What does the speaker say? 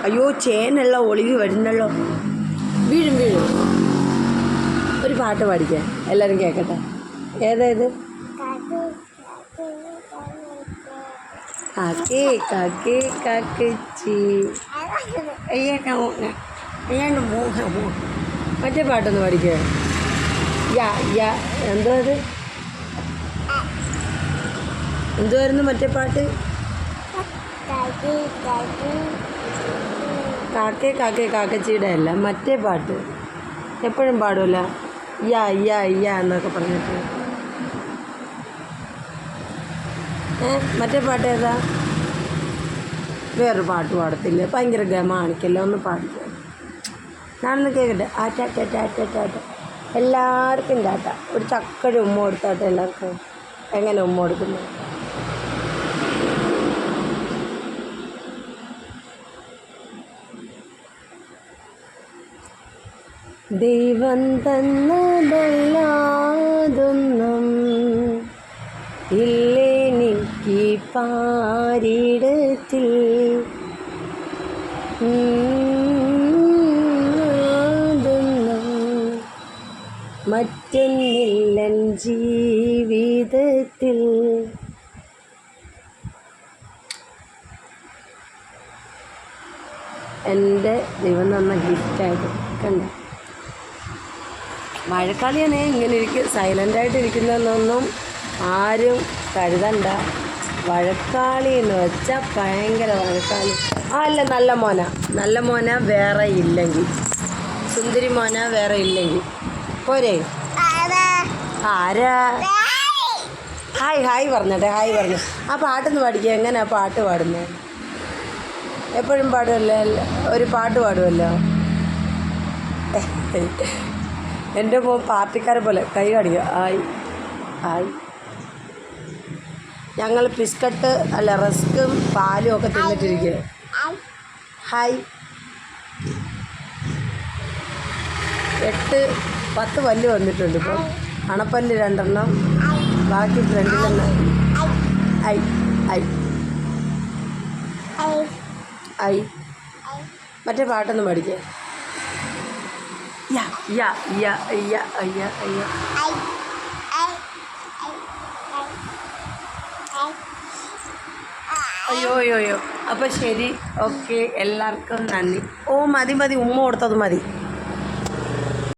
അയ്യോ ചേനുള്ള ഒളിവി വരുന്നല്ലോ. വീഴും വീഴും. ഒരു പാട്ട് പാടിക്കാൻ എല്ലാവരും കേൾക്കട്ടെ. ഏതേത്? കാക്കേ കാക്കേ കാക്കച്ചി അയ്യാണ്ട് മോഹ മറ്റേ പാട്ടൊന്ന് പാടിക്കുക. യാ യാ എന്തോ അത് എന്തുവായിരുന്നു മറ്റേ പാട്ട്? കാക്കേ കാക്കേ കാക്കച്ചിയുടെ അല്ല, മറ്റേ പാട്ട് എപ്പോഴും പാടുമല്ല. യാ യാ യാ എന്നൊക്കെ പറഞ്ഞിട്ട്. മറ്റേ പാട്ട് ഏതാ? വേറൊരു പാട്ട് പാടത്തില്ല, ഭയങ്കര ഗമാണിക്കല്ലോ. ഒന്ന് പാടിക്കുക. ഞാനൊന്ന് കേൾക്കട്ടെ. ആറ്റാറ്റാറ്റാറ്റാറ്റ എല്ലാവർക്കും ടാറ്റ. ഒരു ചക്കര ഉമ്മ കൊടുത്താട്ടെ എല്ലാവർക്കും. എങ്ങനെ ഉമ്മ കൊടുക്കുന്നു? ദൈവം തന്നതല്ലാതൊന്നും ഇല്ലെനിക്ക് പാരിടത്തിൽ, അതൊന്നും മറ്റൊന്നില്ലൻ ജീവിതത്തിൽ. എൻ്റെ ദൈവം തന്ന ഗിഫ്റ്റായത് കണ്ട. മഴക്കാളിയാണേ ഇങ്ങനെ സൈലൻ്റായിട്ട് ഇരിക്കുന്നതെന്നൊന്നും ആരും കരുതണ്ട. വഴക്കാളി എന്ന് വെച്ചാൽ ഭയങ്കര വഴക്കാളി. അല്ല, നല്ല മോന വേറെ ഇല്ലെങ്കിൽ, സുന്ദരി മോന വേറെ ഇല്ലെങ്കിൽ പോരെ. ആരാ? Hi hi പറഞ്ഞട്ടെ. ഹായ് പറഞ്ഞു. ആ പാട്ടൊന്ന് പാടിക്കുക. എങ്ങനെയാ പാട്ട് പാടുന്നത്? എപ്പോഴും പാടുമല്ലോ, ഒരു പാട്ട് പാടുമല്ലോ. എൻ്റെ പാർട്ടിക്കാരെ പോലെ കൈ കാണിക്കുക. Hi hi. ഞങ്ങൾ ബിസ്ക്കറ്റ് അല്ല റസ്ക്കും പാലും ഒക്കെ തിന്നിട്ടിരിക്കുക. ഹായ്. 8-10 പല്ല് വന്നിട്ടുണ്ട് ഇപ്പം. അണപ്പല്ല് 2 ബാക്കി ഫ്രണ്ടിലെന്ന്. I I I. മറ്റേ പാട്ടൊന്നും പഠിക്കുക. യാ യാ യാ യാ യാ യാ. അയ്യോ. അപ്പോൾ ശരി, ഓക്കെ. എല്ലാവർക്കും നന്ദി. ഓ മതി ഉമ്മ കൊടുത്തത് മതി.